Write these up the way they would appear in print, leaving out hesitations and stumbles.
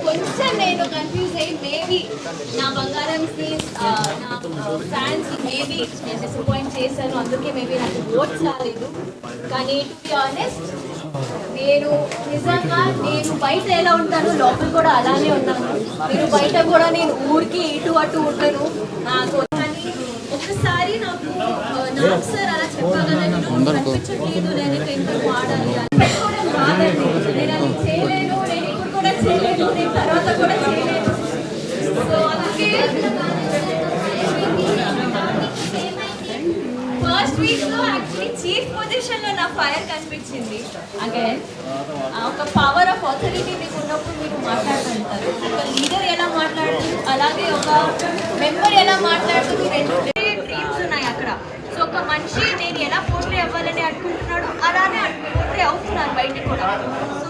కొంచెం నేను కన్ఫ్యూజ్ అయ్యి మేబీ నా బంగారం నా ఫ్యాన్స్ మేబీ నేను డిసప్పాయింట్ చేశాను, అందుకే మేబీ నాకు ఓట్స్ రాలేదు. కానీ టు బి ఆనెస్ట్ నేను నిజంగా నేను బయట ఎలా ఉంటాను లోపల కూడా అలానే ఉన్నాను. నేను బయట కూడా నేను ఊరికి ఇటు అటు ఉంటాను. నాకు ఒకసారి నాకు సార్ అలా చెప్పగా కనిపించట్లేదు, నేను ఎందుకు వాడాలి అనుకోవడం కాదండి. నేను అది చేయలేను, నేను ఇప్పుడు కూడా చేయలేను, నేను తర్వాత కూడా చేయలేను. సో అందుకే ఫస్ట్ వీక్ లో యాక్చువల్లీ చీఫ్ పొజిషన్ లో నా ఫైర్ కనిపించింది. అగైన్ ఒక పవర్ ఆఫ్ అథారిటీ మీకు ఉన్నప్పుడు మీరు మాట్లాడుతుంటారు. ఒక లీడర్ ఎలా మాట్లాడుతూ అలాగే ఒక మెంబర్ ఎలా మాట్లాడుతూ రెండు డ్రీమ్స్ ఉన్నాయి అక్కడ. సో ఒక మనిషి నేను ఎలా పోట్రే అవ్వాలని అనుకుంటున్నాడు అలానే పోట్రే అవుతున్నాను బయటకు కూడా. సో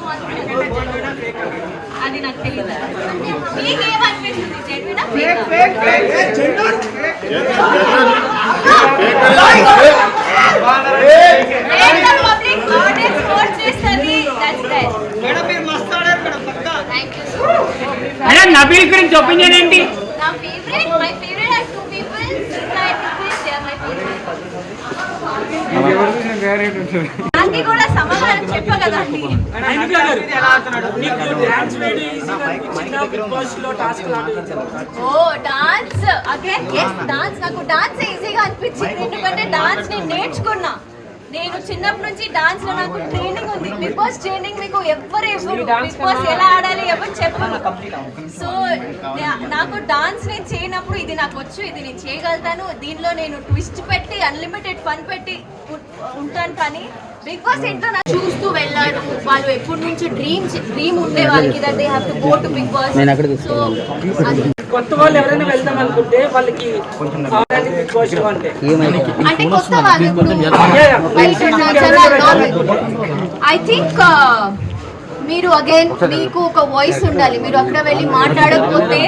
అది నాకు తెలియదు. మీకేమనిపిస్తుంది? జెన్యునా నబీల్ గురించి ఒపీనియన్ ఏంటి? నా favourite my favourite are two people. Siddharth and Rupesh, they are my favourite. నాకు కూడా సమాధానం చెప్పగలండి. Oh dance, again yes dance. నాకు డాన్స్ ఈజీగా అనిపించింది ఎందుకంటే డాన్స్ నేను నేర్చుకున్నా. నేను చిన్నప్పటి నుంచి డాన్స్ లో నాకు ట్రైనింగ్ ఉంది. బిగ్ బాస్ ట్రైనింగ్ మీకు ఎవరు బిగ్ బాస్ ఎలా ఆడాలి ఎవరు చెప్పరు. సో నాకు డాన్స్ నేను చేయనప్పుడు ఇది నాకు వచ్చు, ఇది నేను చేయగలుగుతాను, దీనిలో నేను ట్విస్ట్ పెట్టి అన్లిమిటెడ్ ఫన్ పెట్టి ఉంటాను. కానీ బిగ్ బాస్ ఏంటో నాకు చూస్తూ వెళ్ళాను. వాళ్ళు ఎప్పటి నుంచి డ్రీమ్ ఉండే వాళ్ళకి that they have to go to Bigg Boss. So కొత్త వాళ్ళు ఎవరైనా వెళ్దాం అనుకుంటే వాళ్ళకి అంటే కొత్త వాళ్ళు ఐ థింక్ మీరు అగైన్ మీకు ఒక వాయిస్ ఉండాలి. మీరు అక్కడ వెళ్ళి మాట్లాడకపోతే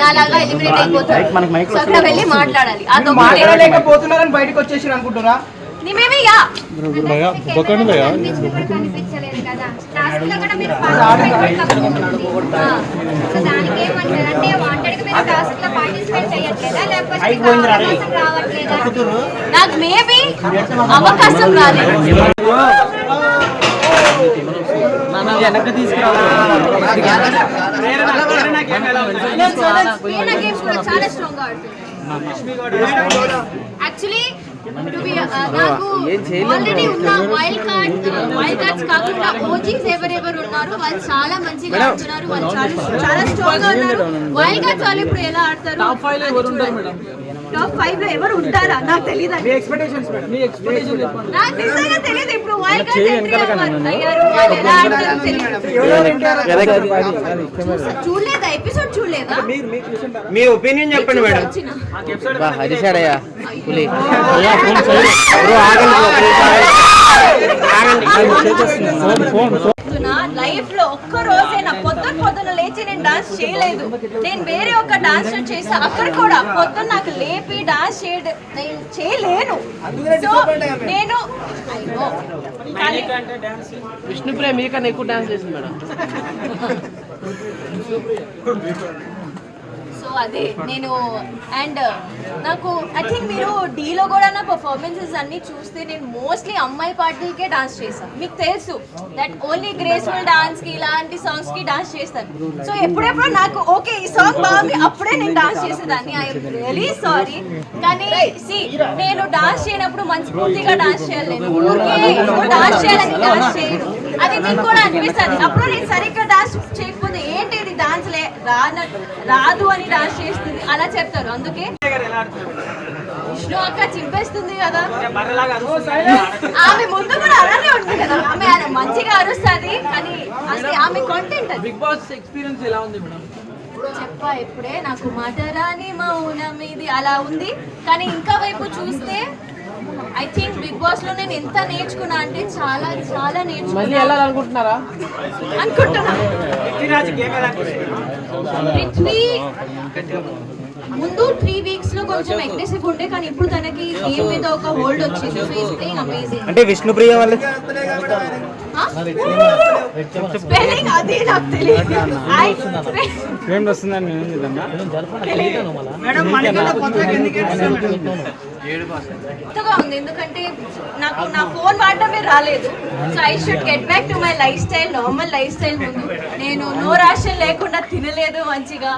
నాలాగా ఎలిమినేట్ అయిపోతారు. సో అక్కడ వెళ్ళి మాట్లాడాలి. మాట్లాడలేకపోతున్నారని బయటకు వచ్చేసి అనుకుంటున్నా. నీమేమి కనిపించలేదు కదా టాస్క్ లో కూడా మీరు దానికి ఏమంటారంటే వాంటెడ్ గా మీరు టాస్క్ లో పార్టిసిపేట్ చేయట్లేదా లేకపోతే రావట్లేదా? నాకు మేబీ అవకాశం రాలేదు. చాలా స్ట్రాంగ్ గా ఆడుతుంది యాక్చువల్లీ. నాకు ఆల్రెడీ ఉన్న వైల్డ్ కార్డ్స్ కాకుండా ఓజీస్ ఎవరెవరు ఉన్నారు వాళ్ళు చాలా మంచిగా ఆడుతున్నారు. వాళ్ళు చాలా స్ట్రాంగ్ గా ఉన్నారు. వైల్డ్ కార్డ్స్ వాళ్ళు ఇప్పుడు ఎలా ఆడతారు? టాప్ 5 లో ఎవరు ఉంటారా నాకు తెలియదు. నాకు నిజంగా తెలియదు. ఇప్పుడు వైల్డ్ కార్డ్స్ అయ్యారు, వాళ్ళు ఎలా ఆడతారో తెలియదు. చూడలేదా ఎపిసోడ్? చూడలేదా? మీ ఒపీనియన్ చెప్పండి మేడం. లైఫ్ లో ఒక్క రోజైనా పొద్దున లేచి నేను డాన్స్ చేయలేదు. నేను వేరే ఒక డాన్స్ చేసా, అక్కడ కూడా పొద్దున్న నాకు లేపి డాన్స్ చేయలేను. సో నేను విష్ణుప్రియ మీకన్నా ఎక్కువ డాన్స్ చేసింది మేడం. సో అదే నేను అండ్ నాకు ఐ థింక్ మీరు డీలో కూడా నా పర్ఫార్మెన్సెస్ అన్ని చూస్తే నేను మోస్ట్లీ అమ్మాయి పాటలకే డాన్స్ చేస్తాను. మీకు తెలుసు దట్ ఓన్లీ గ్రేస్ఫుల్ డాన్స్ కి ఇలాంటి సాంగ్స్ కి డాన్స్ చేస్తాను. సో ఎప్పుడెప్పుడు నాకు ఓకే ఈ సాంగ్ బాగుంది అప్పుడే నేను డాన్స్ చేసేదాన్ని. I'm really sorry. కానీ నేను డాన్స్ చేయనప్పుడు మనస్ఫూర్తిగా డాన్స్ చేయాలి. నేను డాన్స్ చేయాలని డాన్స్ చేయను. అది మీకు కూడా అనిపిస్తుంది. అప్పుడు నేను సరిగ్గా డాన్స్ చేయకపోతే ఏంటి ఇది డాన్స్ రాదు అని డాన్స్ చేస్తుంది అలా చెప్తారు. అందుకే విష్ణు అక్క చింపేస్తుంది కదా, ఆమె ముందు కూడా అలానే ఉంటుంది కదా, ఆమె మంచిగా అరుస్తుంది కానీ అది ఆమె కంటెంట్. బిగ్ బాస్ ఎక్స్పీరియన్స్ ఎలా ఉంది మేడం? చెప్పా ఇప్పుడే, నాకు మటరాని మౌనం ఇది అలా ఉంది. కానీ ఇంకా వైపు చూస్తే ఐ థింక్ బిగ్ బాస్ లో నేను ఎంత నేర్చుకున్నా అంటే చాలా చాలా మళ్ళీ వెళ్ళాలనుకుంటున్నారా? అనుకుంటున్నా. పృథ్వీ ముందు 3 weeks లో కొంచెం అగ్రెసివ్ ఉండే, కానీ ఇప్పుడు తనకి గేమ్ మీద ఒక హోల్డ్ వచ్చింది. So is playing amazing. అంటే విష్ణుప్రియ వాళ్ళు స్పెల్లింగ్ అది నాకు తెలియదు. ఏం వస్తుందని నేను నిజంగా కొత్తగా ఉంది ఎందుకంటే నాకు నా ఫోన్ వాడటమే రాలేదు. So I should get back to my life style, normal life style. ముందు నేను నో రేషన్ లేకుండా తినలేదు మంచిగా,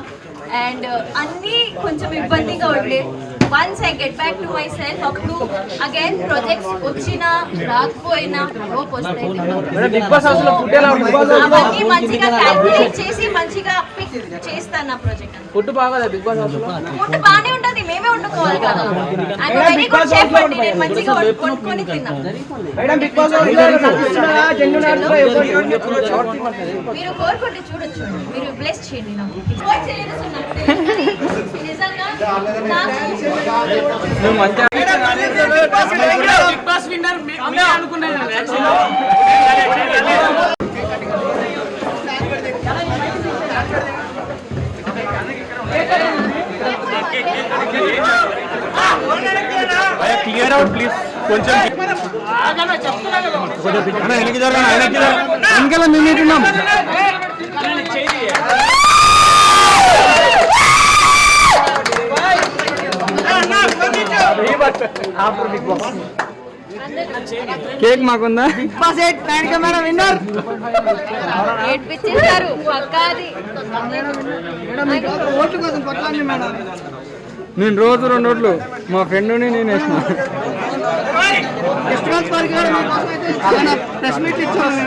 అండ్ అన్నీ కొంచెం ఇబ్బందిగా ఉండే. Once I get back to my self, అప్పుడు అగైన్ ప్రాజెక్ట్స్ వచ్చినా రాకపోయినా హోప్ వస్తాయి. అవన్నీ మంచిగా క్యాల్కులేట్ చేసి మంచిగా పిక్ చేస్తాను నా ప్రాజెక్ట్. ఫుడ్ బాగా బిగ్ బాస్ హౌస్ ఫుడ్ బాగానే ఉంటుంది, మేమే వండుకోవాలి కదా. అండ్ వెరీ గుడ్ షెఫ్ అండి, నేను మంచిగా కొనుక్కొని తిన్నా. మీరు కోరుకుంటే చూడొచ్చు, మీరు బ్లెస్ చేయండి. నాకు స్పోర్ట్స్ ఎలిమెంట్స్ ఉన్నాయి కానీ నిజంగా బిగ్ బాస్ విన్నర్ అనుకున్నాను క్లియర్ అవుట్ ప్లీజ్. కొంచెం వెనక్కి జరగండి, వెనకాల మేము ఇటున్నాం. కేక్ మాకుందా? బిగ్ బాస్ 8 9 కెమెరా విన్నర్ ఏడ్పించేస్తారు పక్కాది. ఓట్ల కోసం కొట్లాండి మేడం. నేను రోజు 2 ఓట్లు మా ఫ్రెండ్ని నేను వేసిన. ప్రెస్ మీట్ ఇచ్చాను.